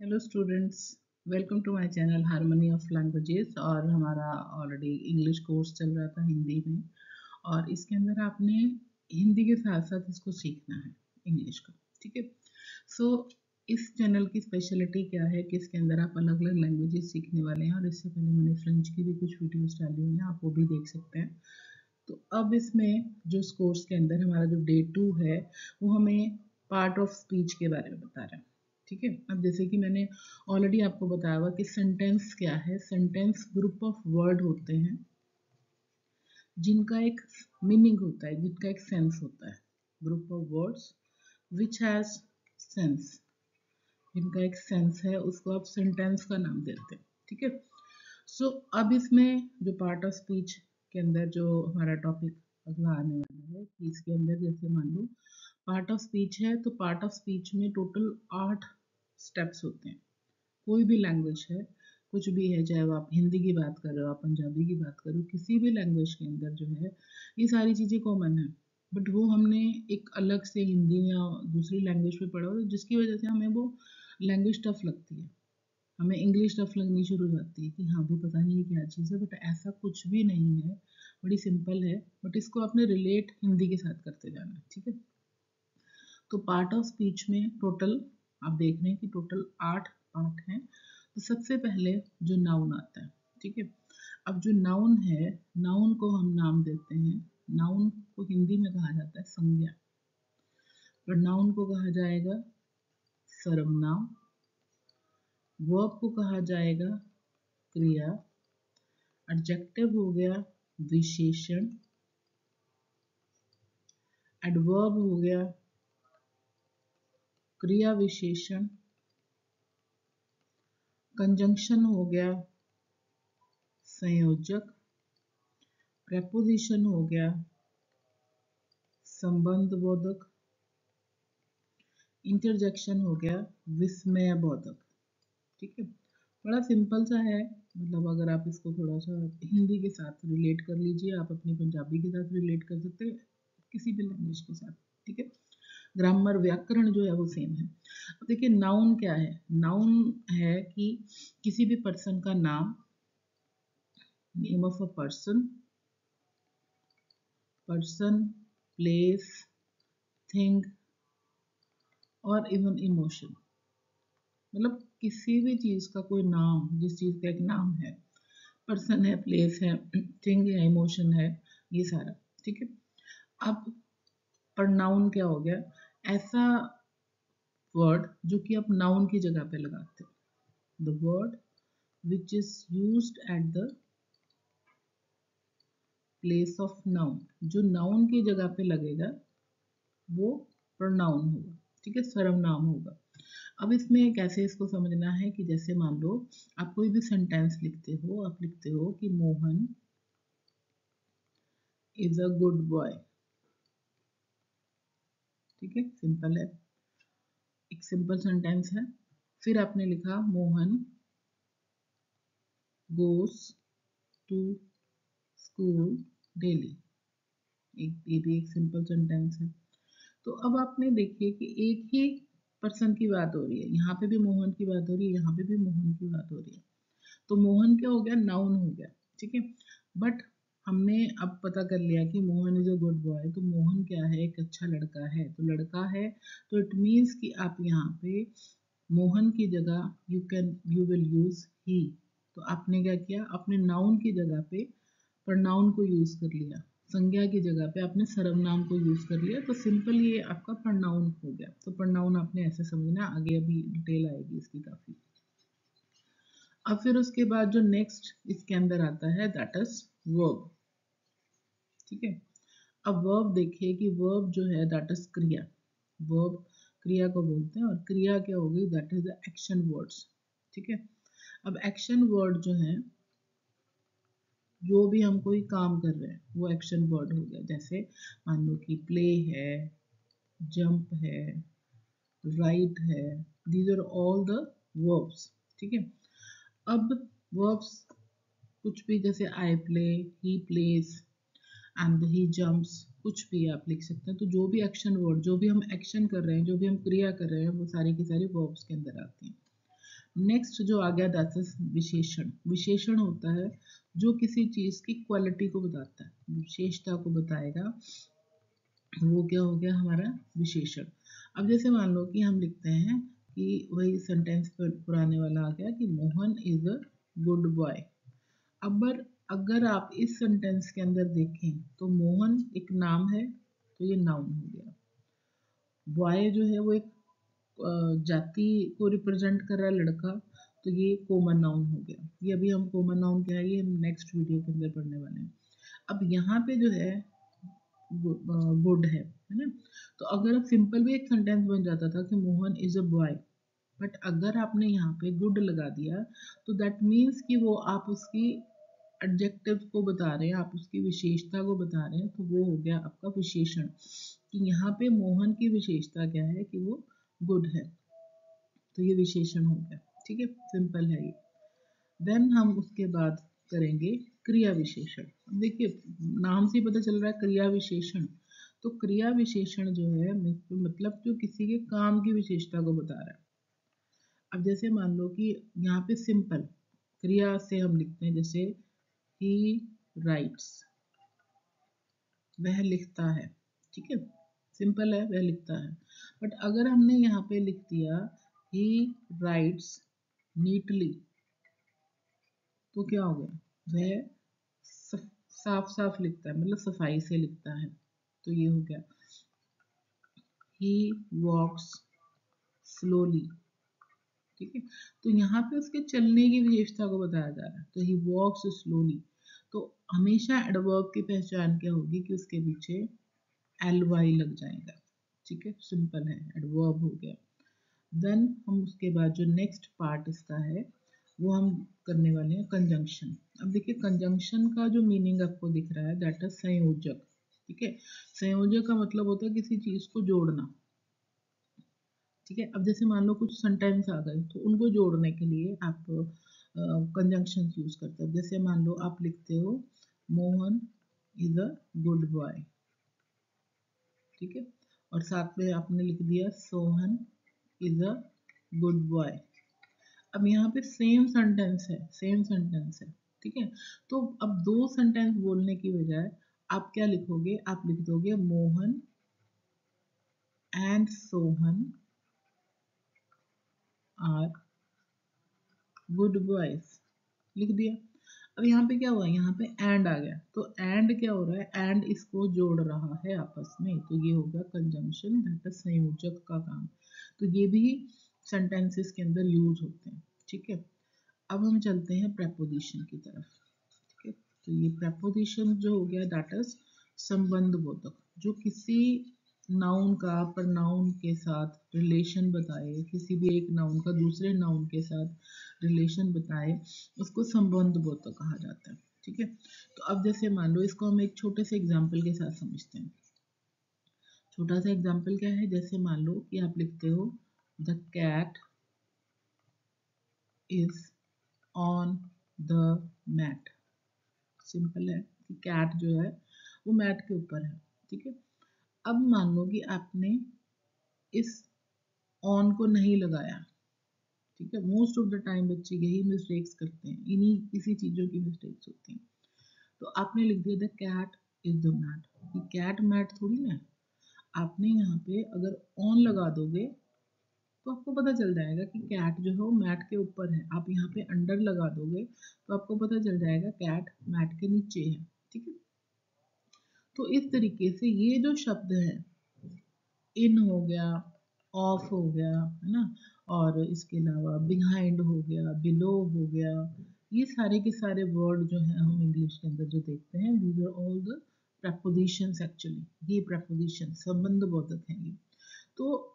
Hello students, welcome to my channel harmony of languages. और हमारा already English course चल रहा था हिंदी में, और इसके अंदर आपने हिंदी के साथ साथ इसको सीखना है, इंग्लिश को। ठीक है। सो इस चैनल की स्पेशलिटी क्या है कि इसके अंदर आप अलग अलग लैंग्वेजेस सीखने वाले हैं, और इससे पहले मैंने फ्रेंच की भी कुछ वीडियोस डाली हुई हैं, आप वो भी देख सकते हैं। तो अब इसमें जो इस कोर्स के अंदर हमारा जो डे 2 है, वो हमें पार्ट ऑफ स्पीच के बारे में बता रहा है। ठीक है। अब जैसे कि मैंने ऑलरेडी आपको बताया हुआ कि सेंटेंस क्या है। सेंटेंस ग्रुप ऑफ वर्ड होते हैं जिनका एक मीनिंग होता है, जिनका एक सेंस होता है। Group of words which has sense, जिनका एक सेंस है, उसको आप सेंटेंस का नाम देते हैं। ठीक है। सो अब इसमें जो पार्ट ऑफ स्पीच के अंदर जो हमारा टॉपिक अगला आने वाला है कि इसके अंदर जैसे मान लो पार्ट ऑफ स्पीच है, तो पार्ट ऑफ स्पीच में टोटल 8 स्टेप्स होते हैं। कोई भी लैंग्वेज है, कुछ भी है, चाहे वो आप हिंदी की बात कर रहे हो, आप पंजाबी की बात कर रहे हो, किसी भी लैंग्वेज के अंदर जो है ये सारी चीज़ें कॉमन है। बट वो हमने एक अलग से हिंदी या दूसरी लैंग्वेज में पढ़ा हो, जिसकी वजह से हमें वो लैंग्वेज टफ लगती है, हमें इंग्लिश टफ लगनी शुरू हो जाती है कि हाँ भी पता नहीं ये क्या चीज़ है। बट ऐसा कुछ भी नहीं है, बड़ी सिंपल है। बट इसको आपने रिलेट हिंदी के साथ करते जाना है। ठीक है। तो पार्ट ऑफ स्पीच में टोटल आप देख रहे हैं कि टोटल 8 पार्ट हैं। तो सबसे पहले जो नाउन आता है। ठीक है। अब जो नाउन है, नाउन को हम नाम देते हैं। नाउन को हिंदी में कहा जाता है संज्ञा, और नाउन को कहा जाएगा सर्वनाम। वर्ब को कहा जाएगा क्रिया। एडजेक्टिव हो गया विशेषण। एडवर्ब हो गया क्रिया विशेषण। कंजंक्शन हो गया संयोजक। प्रेपोजिशन हो गया संबंध बोधक। इंटरजेक्शन हो गया विस्मय बोधक। ठीक है। बड़ा सिंपल सा है, मतलब अगर आप इसको थोड़ा सा हिंदी के साथ रिलेट कर लीजिए, आप अपनी पंजाबी के साथ रिलेट कर सकते हैं, किसी भी लैंग्वेज के साथ। ठीक है। ग्रामर व्याकरण जो है वो सेम है। अब देखिए नाउन क्या है। नाउन है कि किसी भी पर्सन का नाम, name of a person, place, thing और इवन इमोशन। मतलब किसी भी चीज का कोई नाम, जिस चीज का एक नाम है, पर्सन है, प्लेस है, थिंग है, इमोशन है, ये सारा। ठीक है। अब प्रोनाउन क्या हो गया, ऐसा वर्ड जो कि आप नाउन की जगह पे लगाते हो। The word which is used at the place of noun, जो नाउन की जगह पे लगेगा वो प्रोनाउन होगा। ठीक है, सर्वनाम होगा। अब इसमें कैसे इसको समझना है कि जैसे मान लो आप कोई भी सेंटेंस लिखते हो, आप लिखते हो कि Mohan is a good boy. ठीक है, सिंपल है, एक सिंपल सेंटेंस है। फिर आपने लिखा Mohan goes to school daily. ये भी एक सिंपल सेंटेंस है। तो अब आपने देखिए कि एक ही पर्सन की बात हो रही है, यहाँ पे भी मोहन की बात हो रही है, यहाँ पे भी मोहन की बात हो रही है। तो मोहन क्या हो गया, नाउन हो गया। ठीक है। बट हमने अब पता कर लिया कि Mohan is a good boy, तो मोहन क्या है, एक अच्छा लड़का है। तो लड़का है, तो इट मीन्स कि आप यहाँ पे मोहन की जगह यू विल यूज ही। तो आपने क्या किया, अपने नाउन की जगह पे प्रोनाउन को यूज कर लिया, संज्ञा की जगह पे आपने सर्वनाम को यूज कर लिया। तो सिंपल ये आपका प्रोनाउन हो गया। तो प्रोनाउन आपने ऐसे समझना, आगे अभी डिटेल आएगी इसकी काफी। अब फिर उसके बाद जो नेक्स्ट इसके अंदर आता है दैट इज वर्ब। ठीक है। अब वर्ब देखिए कि वर्ब जो है दैट इज क्रिया। वर्ब क्रिया को बोलते हैं, और क्रिया क्या होगी, that is the action words. ठीक है। अब एक्शन वर्ड जो है, जो भी हम कोई काम कर रहे हैं वो एक्शन वर्ड हो गया। जैसे मान लो कि प्ले है, जंप है, राइट है, these are all the verbs. ठीक है। अब वर्ब्स कुछ भी, जैसे I play, he plays and he jumps, कुछ भी आप लिख सकते हैं। तो जो भी एक्शन वर्ड, जो भी हम एक्शन कर रहे हैं, जो भी हम क्रिया कर रहे हैं, वो सारी की सारी वर्ब्स के अंदर आती हैं। नेक्स्ट जो आ गया दैट इज विशेषण। विशेषण होता है जो किसी चीज की क्वालिटी को बताता है, विशेषता को बताएगा, वो क्या हो गया हमारा विशेषण। अब जैसे मान लो कि हम लिखते हैं कि वही सेंटेंस पुराने वाला आ गया कि Mohan is a good boy. अब अगर आप इस सेंटेंस के अंदर देखें तो मोहन एक नाम है, तो ये नाउन हो गया। बॉय जो है वो एक जाति को रिप्रेजेंट कर रहा है, लड़का, तो ये कॉमन नाउन हो गया। ये अभी हम कॉमन नाउन क्या है ये हम नेक्स्ट वीडियो के अंदर पढ़ने वाले हैं। अब यहाँ पे जो है गुड है ना, तो अगर अब सिंपल भी एक सेंटेंस बन जाता था कि Mohan is a boy, but अगर आपने यहाँ पे गुड लगा दिया तो दैट मीन्स कि वो आप उसकी एडजेक्टिव को बता रहे हैं, आप उसकी विशेषता को बता रहे हैं, तो वो हो गया आपका विशेषण। कि यहाँ पे मोहन की विशेषता क्या है कि वो गुड है, तो ये विशेषण हो गया। ठीक है, सिंपल है ये। देन हम उसके बाद करेंगे क्रिया विशेषण। अब देखिए नाम से ही पता चल रहा है क्रिया विशेषण, तो क्रिया विशेषण जो है मतलब जो किसी के काम की विशेषता को बता रहा है। अब जैसे मान लो कि यहाँ पे सिंपल क्रिया से हम लिखते हैं, जैसे ही राइट्स, वह लिखता है। ठीक है, सिंपल है, वह लिखता है। बट अगर हमने यहाँ पे लिख दिया ही राइट्स नीटली, तो क्या हो गया, वह साफ साफ लिखता है, मतलब सफाई से लिखता है, तो ये हो गया। ही वॉक्स स्लोली। ठीक है, तो यहाँ पे उसके चलने की विशेषता को बताया जा रहा है, तो ही वॉक्स स्लोली। तो हमेशा एडवर्ब की पहचान क्या होगी कि उसके पीछे एल वाई लग जाएगा। ठीक है, सिंपल है, एडवर्ब हो गया। देन हम उसके बाद जो नेक्स्ट पार्ट इसका है वो हम करने वाले हैं कंजंक्शन। अब देखिए कंजंक्शन का जो मीनिंग आपको दिख रहा है दैट इज संयोजक। ठीक है, संयोजक का मतलब होता है किसी चीज को जोड़ना। ठीक है, अब जैसे मान लो कुछ सेंटेंस आ गए तो उनको जोड़ने के लिए आप कंजंक्शन यूज करते हो। जैसे मान लो आप लिखते हो Mohan is a good boy. ठीक है, और साथ में आपने लिख दिया Sohan is a good boy. अब यहाँ पे सेम सेंटेंस है, सेम सेंटेंस है। ठीक है, तो अब दो सेंटेंस बोलने की बजाय आप क्या लिखोगे, आप लिख दोगे Mohan and Sohan are good boys, लिख दिया। अब यहाँ पे क्या हुआ, यहाँ पे एंड आ गया, तो एंड क्या हो रहा है, एंड इसको जोड़ रहा है आपस में, तो ये हो गया कंजंक्शन, दैट इज संयोजक का काम। तो ये भी सेंटेंसेस के अंदर यूज होते हैं। ठीक है, अब हम चलते हैं प्रेपोजिशन की तरफ। ठीक है, तो ये प्रेपोजिशन जो हो गया दैट इज संबंध बोधक, जो किसी नाउन का प्रनाउन के साथ रिलेशन बताए, किसी भी एक नाउन का दूसरे नाउन के साथ रिलेशन बताए, उसको संबंध बोधक कहा जाता है। ठीक है, तो अब जैसे मान लो इसको हम एक छोटे से एग्जाम्पल के साथ समझते हैं। छोटा सा एग्जाम्पल क्या है, जैसे मान लो कि आप लिखते हो the cat is on the mat. Simple है कि कैट जो है वो मैट के ऊपर है। ठीक है, अब मान लो कि आपने इस ऑन को नहीं लगाया। ठीक है, मोस्ट ऑफ द टाइम बच्चे यही मिस्टेक्स करते हैं, इन्हीं इसी चीज़ों की मिस्टेक्स होती हैं। तो आपने लिख दिया the cat is the mat, ये कैट मैट थोड़ी ना है। आपने यहाँ पे अगर ऑन लगा दोगे तो आपको पता चल जाएगा कि कैट जो है वो मैट के ऊपर है। आप यहाँ पे अंडर लगा दोगे तो आपको पता चल जाएगा कैट मैट के नीचे है। ठीक है, तो इस तरीके से ये जो शब्द है, इन हो गया, ऑफ हो गया, है ना, और इसके अलावा बिहाइंड हो गया, बिलो हो गया, ये सारे के सारे वर्ड जो है हम इंग्लिश के अंदर जो देखते हैं, these are all the prepositions actually. ये प्रपोजिशन संबंध बोधक हैं ये। तो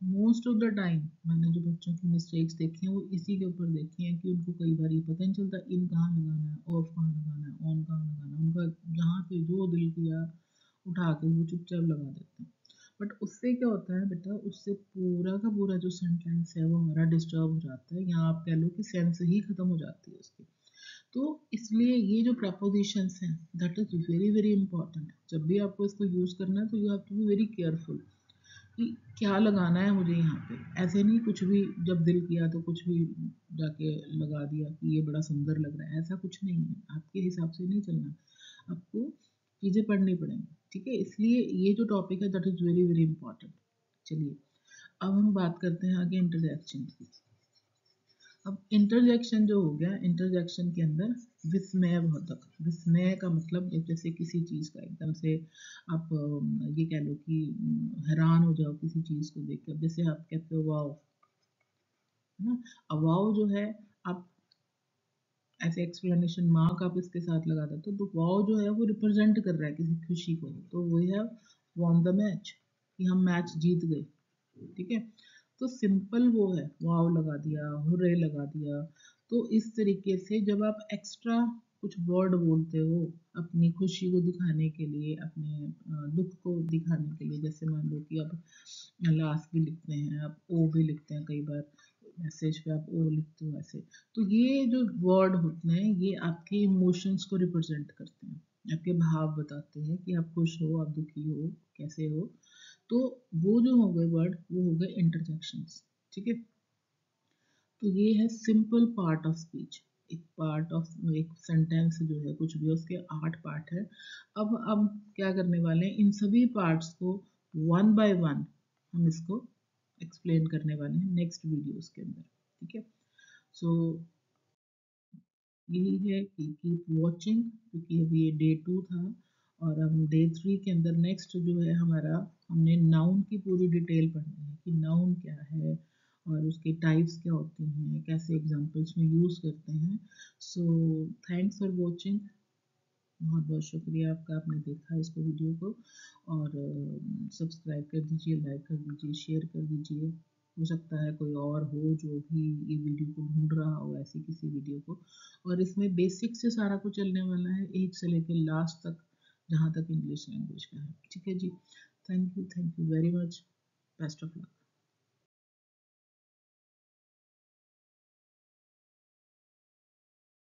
मोस्ट ऑफ द टाइम मैंने जो बच्चों की मिस्टेक्स देखी हैं वो इसी के ऊपर देखी हैं कि उनको कई बार ये पता नहीं चलता इन कहाँ लगाना है, ऑफ कहाँ लगाना है, ऑन कहाँ लगाना है। उनका जहाँ पे जो दिल किया उठा के वो चुपचाप लगा देते हैं। बट उससे क्या होता है बेटा, उससे पूरा का पूरा जो सेंटेंस है वो हमारा डिस्टर्ब हो जाता है, यहाँ आप कह लो कि सेंस ही खत्म हो जाती है उसकी। तो इसलिए ये जो प्रपोजिशंस हैं that is very very important. जब भी आपको इसको यूज करना है तो you have to be very careful कि क्या लगाना है मुझे यहाँ पे। ऐसे नहीं कुछ भी जब दिल किया तो कुछ भी जाके लगा दिया कि ये बड़ा सुंदर लग रहा है, ऐसा कुछ नहीं है। आपके हिसाब से नहीं चलना, आपको चीज़ें पढ़नी पड़ेंगी, ठीक है। इसलिए ये जो टॉपिक है that is very very important. चलिए अब हम बात करते हैं आगे इंटरजेक्शन की। अब इंटरजेक्शन जो हो गया, इंटरजेक्शन के अंदर विस्मय बोधक। विस्मय का मतलब जैसे किसी चीज़ का एकदम से आप ये कह लो कि हैरान हो जाओ किसी चीज़ को देख कर, जैसे आप कहते हो वाओ, है ना। अब वाओ जो है, आप ऐसे एक्सप्लेनेशन मार्क आप इसके साथ लगा देते हो, तो वाओ जो है वो रिप्रेजेंट कर रहा है किसी खुशी को, तो we have won the match, कि हम मैच जीत गए, ठीक है। तो सिंपल वो है, वाव लगा दिया, हुर्रे लगा दिया। तो इस तरीके से जब आप एक्स्ट्रा कुछ वर्ड बोलते हो अपनी खुशी को दिखाने के लिए, अपने दुख को दिखाने के लिए, जैसे मान लो कि अब लास्ट भी लिखते हैं, आप ओ भी लिखते हैं, कई बार मैसेज पे आप ओ लिखते हो ऐसे। तो ये जो वर्ड होते हैं ये आपके इमोशंस को रिप्रेजेंट करते हैं, आपके भाव बताते हैं कि आप खुश हो, आप दुखी हो, कैसे हो। तो वो जो हो गए वर्ड, वो हो गए इंटरजेक्शंस, ठीक है। तो ये है सिंपल पार्ट ऑफ स्पीच। एक पार्ट ऑफ एक सेंटेंस जो है कुछ भी, उसके 8 पार्ट है। अब क्या करने वाले हैं, इन सभी पार्ट्स को वन बाय वन हम इसको एक्सप्लेन करने वाले हैं नेक्स्ट वीडियोस के अंदर, ठीक है। सो यही है कि कीप वॉचिंग, क्योंकि अभी ये डे 2 था और हम डे 3 के अंदर नेक्स्ट जो है हमारा, हमने नाउन की पूरी डिटेल पढ़नी है कि नाउन क्या है और उसके टाइप्स क्या होती हैं, कैसे एग्जांपल्स में यूज़ करते हैं। सो थैंक्स फॉर वॉचिंग, बहुत बहुत शुक्रिया आपका, आपने देखा इसको वीडियो को। और सब्सक्राइब कर दीजिए, लाइक कर दीजिए, शेयर कर दीजिए। हो सकता है कोई और हो जो भी ये वीडियो को ढूंढ रहा हो ऐसी किसी वीडियो को। और इसमें बेसिक से सारा कुछ चलने वाला है, एक से लेकर लास्ट तक, जहाँ तक इंग्लिश लैंग्वेज का है, ठीक है जी। Thank you very much, best of luck.